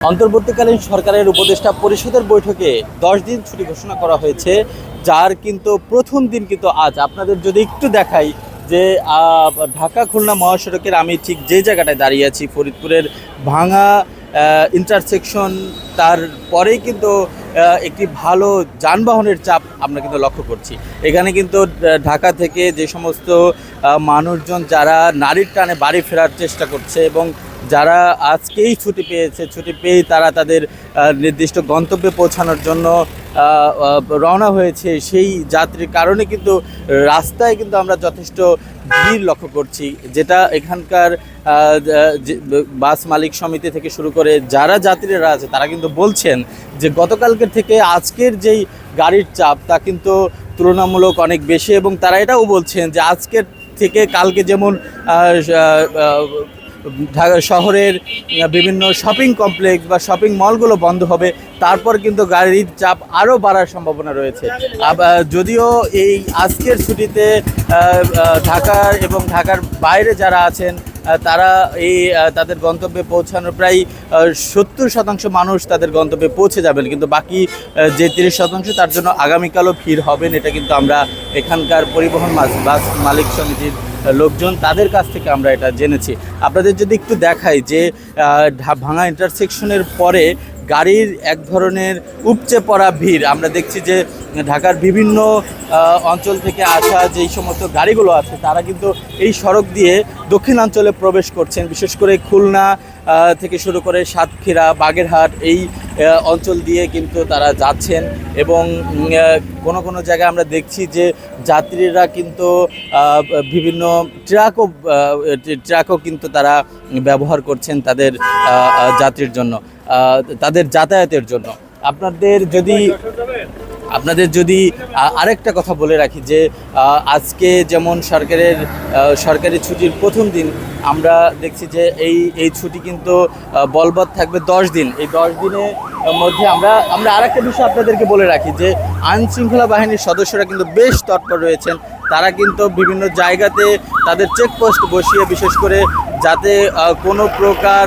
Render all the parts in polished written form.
অন্তর্বর্তীকালীন সরকারের উপদেষ্টা পরিষদের বৈঠকে 10 দিন ছুটি ঘোষণা করা হয়েছে, যার কিন্তু প্রথম দিন কিন্তু আজ। আপনাদের যদি একটু দেখাই যে ঢাকা খুলনা মহাসড়কের আমি ঠিক যে জায়গাটায় দাঁড়িয়ে আছি, ফরিদপুরের ভাঙা ইন্টারসেকশন, তার পরেই কিন্তু একটি ভালো যানবাহনের চাপ আমরা কিন্তু লক্ষ্য করছি। এখানে কিন্তু ঢাকা থেকে যে সমস্ত মানুষজন যারা নারীর টানে বাড়ি ফেরার চেষ্টা করছে এবং যারা আজকেই ছুটি পেয়েছে, ছুটি পেয়েই তারা তাদের নির্দিষ্ট গন্তব্যে পৌঁছানোর জন্য রওনা হয়েছে, সেই যাত্রীর কারণে কিন্তু রাস্তায় কিন্তু আমরা যথেষ্ট ভিড় লক্ষ্য করছি, যেটা এখানকার বাস মালিক সমিতি থেকে শুরু করে যারা যাত্রীরা আছে তারা কিন্তু বলছেন যে গতকালকের থেকে আজকের যেই গাড়ির চাপ তা কিন্তু তুলনামূলক অনেক বেশি, এবং তারা এটাও বলছেন যে আজকের থেকে কালকে যেমন ঢাকা শহরের বিভিন্ন শপিং কমপ্লেক্স বা শপিং মলগুলো বন্ধ হবে, তারপর কিন্তু গাড়ির চাপ আরও বাড়ার সম্ভাবনা রয়েছে। যদিও এই আজকের ছুটিতে ঢাকার এবং ঢাকার বাইরে যারা আছেন তারা তাদের গন্তব্যে পৌঁছানোর প্রায় 70% মানুষ তাদের গন্তব্যে পৌঁছে যাবেন, কিন্তু বাকি যে 30% তার জন্য আগামীকালও ভিড় হবেন। এটা কিন্তু আমরা এখানকার পরিবহন বাস মালিক সমিতির লোকজন তাদের কাছ থেকে আমরা এটা জেনেছি। আপনাদের যদি একটু দেখাই যে ভাঙা ইন্টারসেকশনের পরে গাড়ির এক ধরনের উপচে পড়া ভিড় আমরা দেখছি, যে ঢাকার বিভিন্ন অঞ্চল থেকে আসা যেই সমস্ত গাড়িগুলো আছে তারা কিন্তু এই সড়ক দিয়ে দক্ষিণাঞ্চলে প্রবেশ করছেন, বিশেষ করে খুলনা থেকে শুরু করে সাতক্ষীরা, বাগেরহাট এই অঞ্চল দিয়ে কিন্তু তারা যাচ্ছেন। এবং কোনো কোনো জায়গায় আমরা দেখছি যে যাত্রীরা কিন্তু বিভিন্ন ট্রাকও কিন্তু তারা ব্যবহার করছেন তাদের যাত্রীর জন্য, তাদের যাতায়াতের জন্য। আপনাদের যদি আরেকটা কথা বলে রাখি যে আজকে যেমন সরকারি ছুটির প্রথম দিন, আমরা দেখছি যে এই ছুটি কিন্তু বলবৎ থাকবে 10 দিন। এই 10 দিনের মধ্যে আমরা আরেকটা বিষয় আপনাদেরকে বলে রাখি যে আইনশৃঙ্খলা বাহিনীর সদস্যরা কিন্তু বেশ তৎপর রয়েছেন। তারা কিন্তু বিভিন্ন জায়গাতে তাদের চেকপোস্ট বসিয়ে, বিশেষ করে যাতে কোনো প্রকার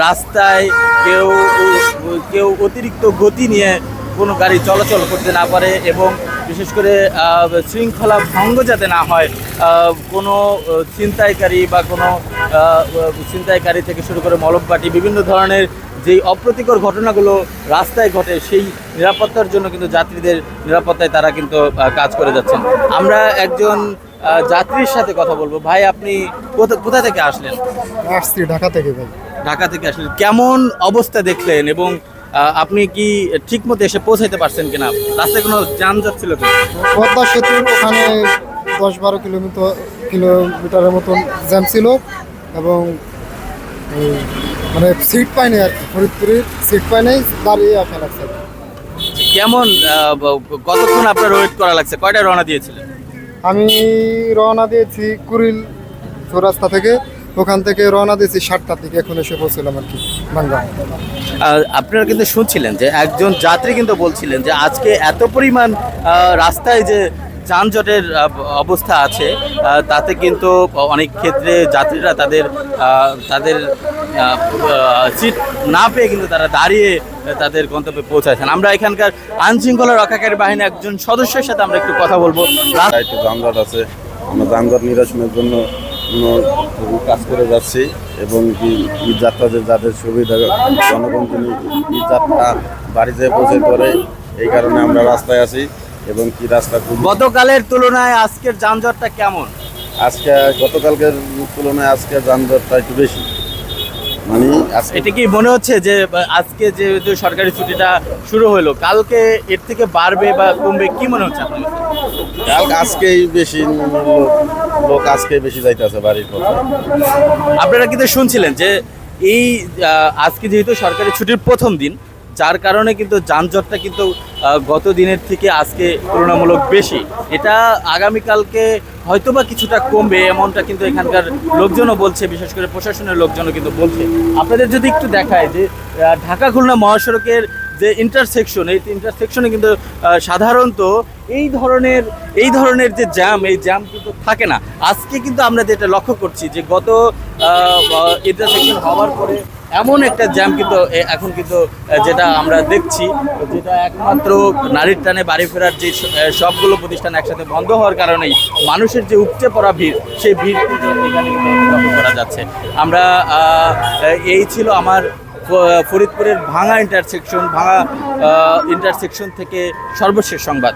রাস্তায় কেউ অতিরিক্ত গতি নিয়ে কোনো গাড়ি চলাচল করতে না পারে, এবং বিশেষ করে শৃঙ্খলা ভঙ্গ যাতে না হয়, কোনো ছিনতাইকারী বা কোনো ছিনতাইকারী থেকে শুরু করে মলমবাটি বিভিন্ন ধরনের যেই অপ্রীতিকর ঘটনাগুলো রাস্তায় ঘটে, সেই নিরাপত্তার জন্য কিন্তু যাত্রীদের নিরাপত্তায় তারা কিন্তু কাজ করে যাচ্ছেন। আমরা একজন যাত্রীর সাথে কথা বলবো। ভাই, আপনি কোথা থেকে আসলেন? আসছি ঢাকা থেকে। ভাই, ঢাকা থেকে আসলেন, কেমন অবস্থা দেখলেন এবং আপনি কি ঠিক মতো এসে পৌঁছাইতে পারছেন কিনা? রাস্তায় কোনো যানজট ছিল কি? পদ্মা সেতুর ওখানে 10-12 কিলোমিটারের মতন জ্যাম ছিল, এবং মানে সিট পাইনি আর কি, ফরিদপুরের সিট পাইনি, দাঁড়িয়ে আসা লাগছে। কেমন কতক্ষণ আপনার ওয়েট করা লাগছে? কয়টায় রওনা দিয়েছিলেন? আমি রওনা দিয়েছি কুড়িল চৌরাস্তা থেকে, ওখান থেকে রওনা দিয়েছি 7টার দিকে, এখন এসে পৌঁছলাম আর কি ভাঙ্গা। আপনারা কিন্তু শুনছিলেন যে একজন যাত্রী কিন্তু বলছিলেন যে আজকে এত পরিমাণ রাস্তায় যে যানজটের অবস্থা আছে, তাতে কিন্তু অনেক ক্ষেত্রে যাত্রীরা তাদের সিট না পেয়ে কিন্তু তারা দাঁড়িয়ে তাদের গন্তব্যে পৌঁছাচ্ছেন। আমরা এখানকার আইনশৃঙ্খলা রক্ষাকারী বাহিনীর একজন সদস্যের সাথে আমরা একটু কথা বলবো। একটু যানজট আছে, আমরা যানজট নিরসনের জন্য কাজ করে যাচ্ছি, এবং কি ঈদ যাত্রাদের যাদের সুবিধা জনগণ তিনি ঈদ যাত্রা বাড়িতে পৌঁছে করে, এই কারণে আমরা রাস্তায় আছি। এবং কি রাস্তা গতকালের তুলনায় আজকের যানজটটা কেমন? গতকালকের তুলনায় আজকের যানজটটা একটু বেশি। মানে এটা কি মনে হচ্ছে যে আজকে যে সরকারি ছুটিটা শুরু হলো, কালকে এর থেকে বাড়বে বা কমবে, কি মনে হচ্ছে আপনার? আজকেই বেশি লোক আজকে বেশি যাইতেছে বাড়ির পথে। আপনারা কিন্তু শুনছিলেন যে এই আজকে যেহেতু সরকারি ছুটির প্রথম দিন, যার কারণে কিন্তু যানজটটা কিন্তু গত দিনের থেকে আজকে তুলনামূলক বেশি। এটা আগামীকালকে হয়তোবা কিছুটা কমবে, এমনটা কিন্তু এখানকার লোকজনও বলছে, বিশেষ করে প্রশাসনের লোকজনও কিন্তু বলছে। আপনাদের যদি একটু দেখায় যে ঢাকা খুলনা মহাসড়কের যে ইন্টারসেকশন, এই ইন্টারসেকশনে কিন্তু সাধারণত এই ধরনের যে জ্যাম, এই জ্যাম কিন্তু থাকে না। আজকে কিন্তু আমরা যেটা লক্ষ্য করছি যে গত ইন্টারসেকশন হওয়ার পরে এমন একটা জ্যাম কিন্তু এখন কিন্তু যেটা আমরা দেখছি, যেটা একমাত্র নারীর টানে বাড়ি ফেরার যে সবগুলো প্রতিষ্ঠান একসাথে বন্ধ হওয়ার কারণেই মানুষের যে উপচে পড়া ভিড়, সেই ভিড় কিন্তু এখানে কিন্তু লক্ষ্য করা যাচ্ছে। আমরা এই ছিল আমার ফরিদপুরের ভাঙা ইন্টারসেকশন থেকে সর্বশেষ সংবাদ।